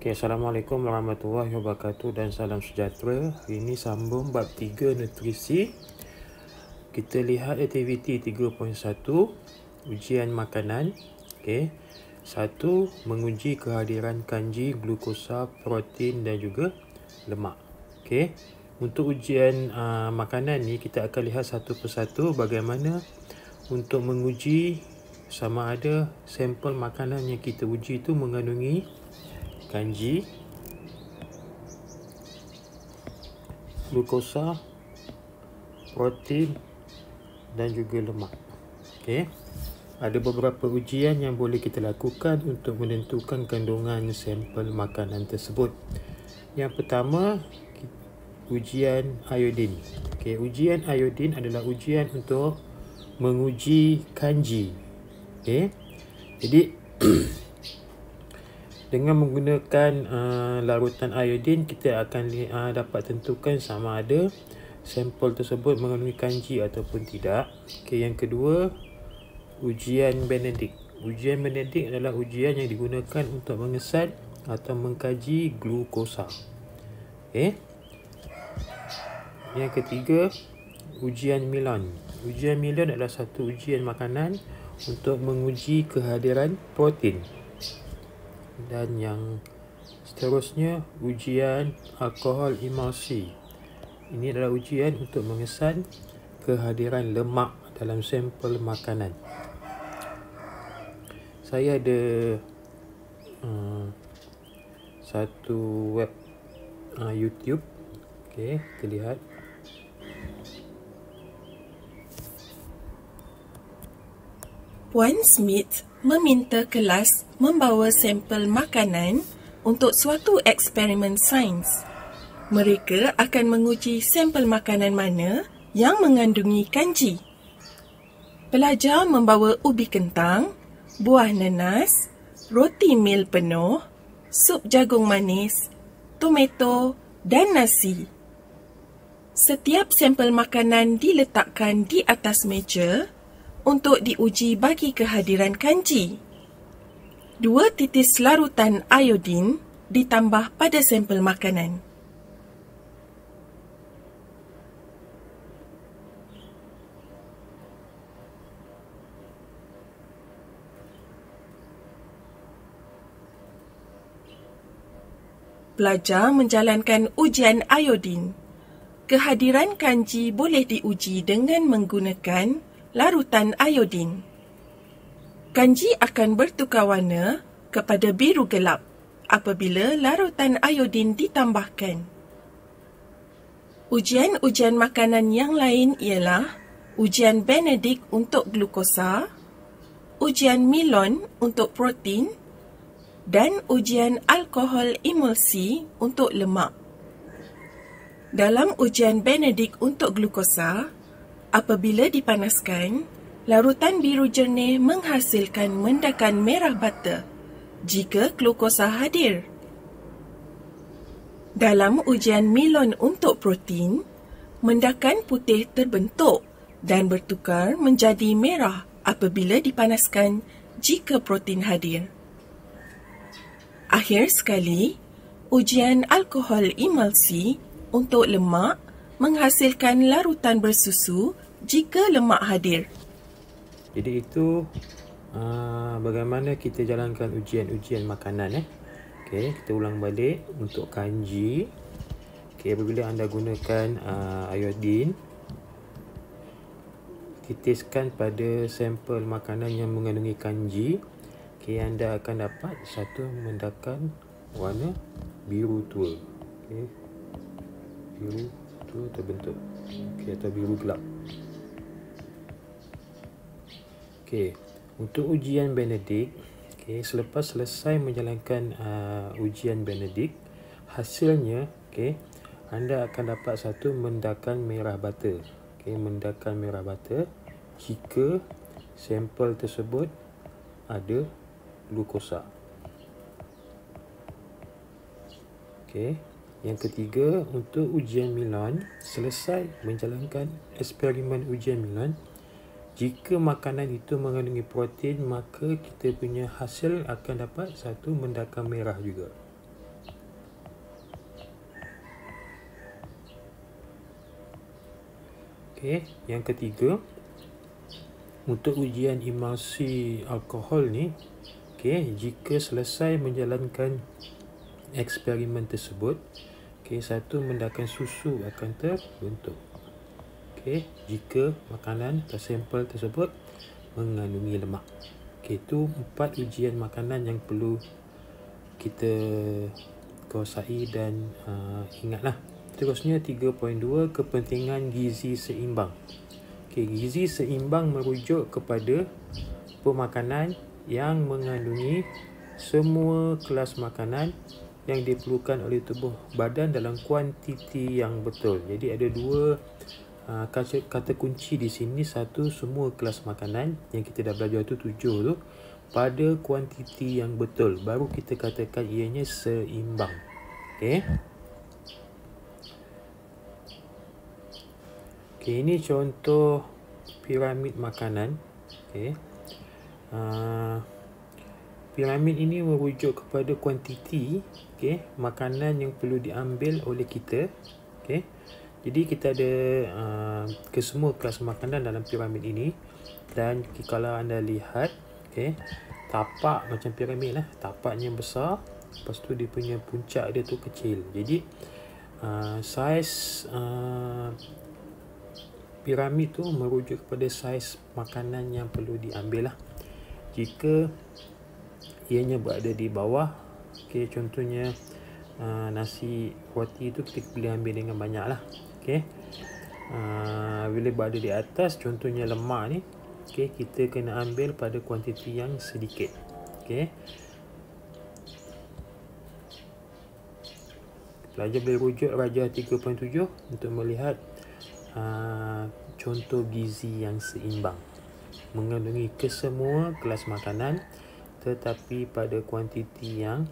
Assalamualaikum warahmatullahi wabarakatuh dan salam sejahtera. Hari ini sambung bab 3 nutrisi. Kita lihat aktiviti 3.1, ujian makanan. 1. Menguji kehadiran kanji, glukosa, protein dan juga lemak. Untuk ujian makanan ni kita akan lihat satu persatu bagaimana untuk menguji sama ada sampel makanan yang kita uji itu mengandungi kanji, glukosa, protein dan juga lemak. Ada beberapa ujian yang boleh kita lakukan untuk menentukan kandungan sampel makanan tersebut. Yang pertama, ujian iodin. Ujian iodin adalah ujian untuk menguji kanji. Jadi dengan menggunakan larutan iodin, kita akan dapat tentukan sama ada sampel tersebut mengandungi kanji ataupun tidak. Yang kedua, ujian Benedict. Ujian Benedict adalah ujian yang digunakan untuk mengesan atau mengkaji glukosa. Yang ketiga, ujian Milan. Ujian Milan adalah satu ujian makanan untuk menguji kehadiran protein. Dan yang seterusnya, ujian alkohol emulsi. Ini adalah ujian untuk mengesan kehadiran lemak dalam sampel makanan. Saya ada satu web YouTube. Kita lihat. Puan Smith meminta kelas membawa sampel makanan untuk suatu eksperimen sains. Mereka akan menguji sampel makanan mana yang mengandungi kanji. Pelajar membawa ubi kentang, buah nanas, roti mil penuh, sup jagung manis, tomato dan nasi. Setiap sampel makanan diletakkan di atas meja untuk diuji bagi kehadiran kanji. 2 titis larutan iodin ditambah pada sampel makanan. Pelajar menjalankan ujian iodin. Kehadiran kanji boleh diuji dengan menggunakan larutan iodin. Kanji akan bertukar warna kepada biru gelap apabila larutan iodin ditambahkan. Ujian-ujian makanan yang lain ialah ujian Benedict untuk glukosa, ujian Milon untuk protein dan ujian alkohol emulsi untuk lemak. Dalam ujian Benedict untuk glukosa, apabila dipanaskan, larutan biru jernih menghasilkan mendakan merah bata jika glukosa hadir. Dalam ujian Milon untuk protein, mendakan putih terbentuk dan bertukar menjadi merah apabila dipanaskan jika protein hadir. Akhir sekali, ujian alkohol emulsi untuk lemak menghasilkan larutan bersusu jika lemak hadir. Jadi itu bagaimana kita jalankan ujian-ujian makanan. Kita ulang balik untuk kanji. Apabila anda gunakan iodin, titiskan pada sampel makanan yang mengandungi kanji. Anda akan dapat satu mendakan warna biru tua. Biru tua terbentuk. Atau biru gelap. Untuk ujian Benedict, selepas selesai menjalankan ujian Benedict, hasilnya anda akan dapat satu mendakan merah bata. Mendakan merah bata jika sampel tersebut ada glukosa. Yang ketiga, untuk ujian Milan, selesai menjalankan eksperimen ujian Milan, jika makanan itu mengandungi protein, maka kita punya hasil akan dapat satu mendakan merah juga. Okey, yang ketiga, untuk ujian emulsi alkohol ni, okey, jika selesai menjalankan eksperimen tersebut, okey, satu mendakan susu akan terbentuk. Okey, jika makanan atau sampel tersebut mengandungi lemak. Okey, itu 4 ujian makanan yang perlu kita kuasai dan ingatlah. Terusnya 3.2, kepentingan gizi seimbang. Okey, gizi seimbang merujuk kepada pemakanan yang mengandungi semua kelas makanan yang diperlukan oleh tubuh badan dalam kuantiti yang betul. Jadi ada dua kata kunci di sini. Satu, semua kelas makanan yang kita dah belajar tu 7 tu pada kuantiti yang betul, baru kita katakan ianya seimbang. Okey. Okey, ini contoh piramid makanan. Okey. Piramid ini merujuk kepada kuantiti, okey, makanan yang perlu diambil oleh kita. Okey. Jadi kita ada kesemua kelas makanan dalam piramid ini, dan kalau anda lihat, okey, tapak macam piramid lah, tapaknya besar, lepas tu dia punya puncak dia tu kecil. Jadi saiz piramid tu merujuk kepada saiz makanan yang perlu diambil lah. Jika ianya berada di bawah, okey, contohnya nasi roti tu kita boleh ambil dengan banyak lah. Okey. Bila berada di atas, contohnya lemak ni, okey, kita kena ambil pada kuantiti yang sedikit. Okey. Pelajar boleh rujuk Rajah 3.7 untuk melihat contoh gizi yang seimbang, mengandungi kesemua kelas makanan tetapi pada kuantiti yang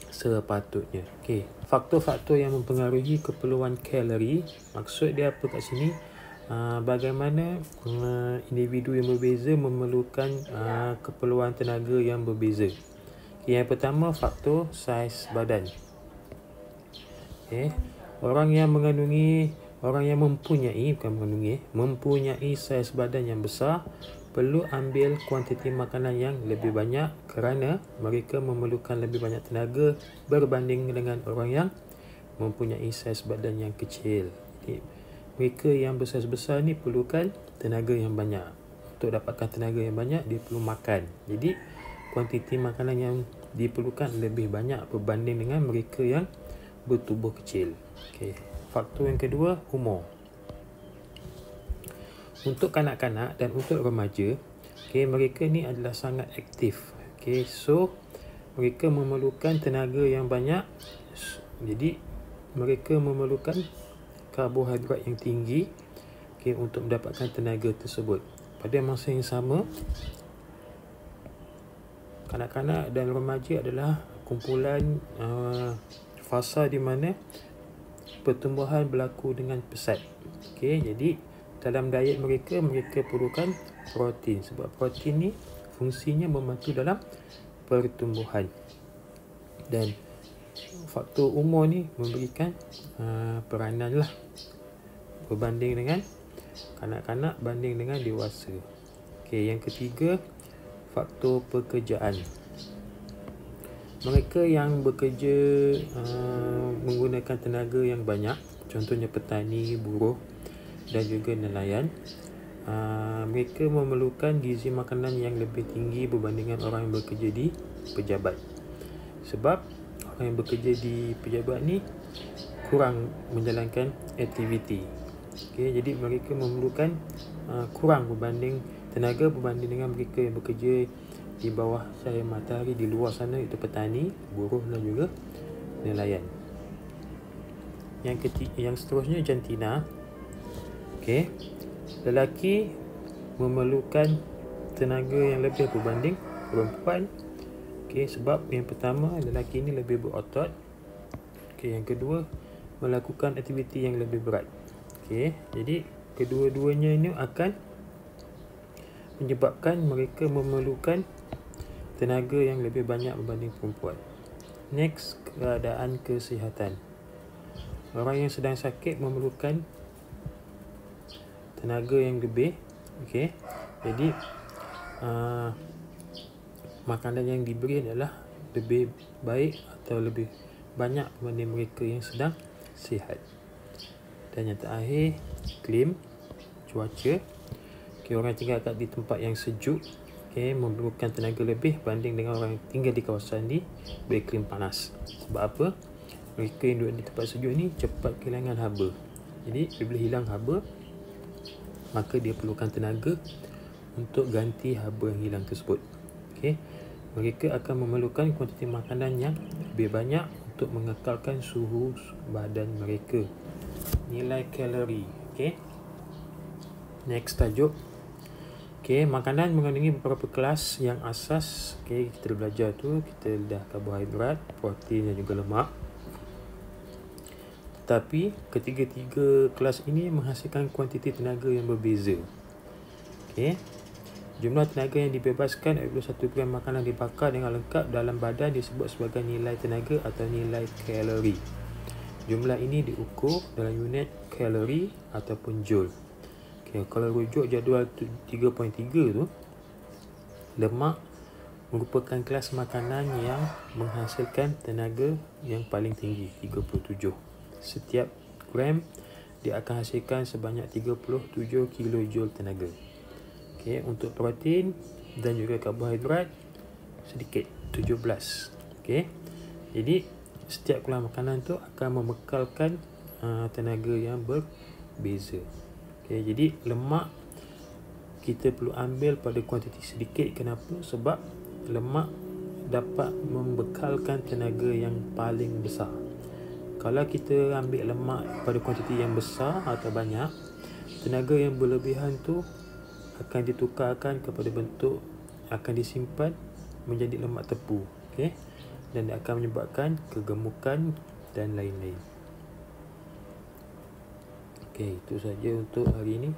sepatutnya. Okey, faktor-faktor yang mempengaruhi keperluan kalori, maksud dia apa kat sini? Bagaimana individu yang berbeza memerlukan keperluan tenaga yang berbeza. Okay, yang pertama, faktor saiz badan. Okay. Orang yang mempunyai saiz badan yang besar perlu ambil kuantiti makanan yang lebih banyak kerana mereka memerlukan lebih banyak tenaga berbanding dengan orang yang mempunyai saiz badan yang kecil. Okay. Mereka yang besar-besar ni perlukan tenaga yang banyak. Untuk dapatkan tenaga yang banyak, dia perlu makan. Jadi kuantiti makanan yang diperlukan lebih banyak berbanding dengan mereka yang bertubuh kecil. Okay. Faktor yang kedua, umur. Untuk kanak-kanak dan untuk remaja, okay, mereka ni adalah sangat aktif. Okay, so mereka memerlukan tenaga yang banyak. Jadi mereka memerlukan karbohidrat yang tinggi, okay, untuk mendapatkan tenaga tersebut. Pada masa yang sama, kanak-kanak dan remaja adalah kumpulan fasa di mana pertumbuhan berlaku dengan pesat. Okey, jadi dalam diet mereka perlukan protein, sebab protein ni fungsinya membantu dalam pertumbuhan. Dan faktor umur ni memberikan peranan lah berbanding dengan kanak-kanak banding dengan dewasa. Okey, yang ketiga, faktor pekerjaan. Mereka yang bekerja menggunakan tenaga yang banyak, contohnya petani, buruh dan juga nelayan, mereka memerlukan gizi makanan yang lebih tinggi berbandingkan orang yang bekerja di pejabat. Sebab orang yang bekerja di pejabat ni kurang menjalankan aktiviti. Okay, jadi mereka memerlukan kurang tenaga berbanding dengan mereka yang bekerja di bawah cahaya matahari di luar sana, itu petani, buruh dan juga nelayan. Yang seterusnya, jantina. Okey, lelaki memerlukan tenaga yang lebih berbanding perempuan. Okey, sebab yang pertama, lelaki ini lebih berotot. Okey, yang kedua, melakukan aktiviti yang lebih berat. Okey, jadi kedua-duanya ini akan menyebabkan mereka memerlukan tenaga yang lebih banyak berbanding perempuan. Next, keadaan kesihatan. Orang yang sedang sakit memerlukan tenaga yang lebih. Okey. Jadi makanan yang diberi adalah lebih baik atau lebih banyak berbanding mereka yang sedang sihat. Dan yang terakhir, iklim, cuaca. Okay, orang tinggal di tempat yang sejuk, okay, memerlukan tenaga lebih banding dengan orang yang tinggal di kawasan di beriklim panas. Sebab apa? Mereka yang duduk di tempat sejuk ni cepat kehilangan haba. Jadi bila hilang haba, maka dia perlukan tenaga untuk ganti haba yang hilang tersebut. Okay. Mereka akan memerlukan kuantiti makanan yang lebih banyak untuk mengekalkan suhu badan mereka. Nilai kalori. Okay. Next tajuk. Okay, makanan mengandungi beberapa kelas yang asas. Okay, kita dah belajar tu, kita dah karbohidrat, protein dan juga lemak. Tetapi ketiga-tiga kelas ini menghasilkan kuantiti tenaga yang berbeza. Okay. Jumlah tenaga yang dibebaskan apabila 1 gram makanan dibakar dengan lengkap dalam badan disebut sebagai nilai tenaga atau nilai kalori. Jumlah ini diukur dalam unit kalori ataupun joule. Okay, kalau rujuk jadual 3.3 tu, lemak merupakan kelas makanan yang menghasilkan tenaga yang paling tinggi, 37. Setiap gram dia akan hasilkan sebanyak 37 kJ tenaga. Okay, untuk protein dan juga karbohidrat sedikit, 17. Okay. Jadi setiap kelas makanan tu akan memekalkan tenaga yang berbeza. Okay, jadi lemak kita perlu ambil pada kuantiti sedikit. Kenapa? Sebab lemak dapat membekalkan tenaga yang paling besar. Kalau kita ambil lemak pada kuantiti yang besar atau banyak, tenaga yang berlebihan tu akan ditukarkan kepada bentuk, akan disimpan menjadi lemak tepu. Okay? Dan akan menyebabkan kegemukan dan lain-lain. Okay, itu saja untuk hari ini.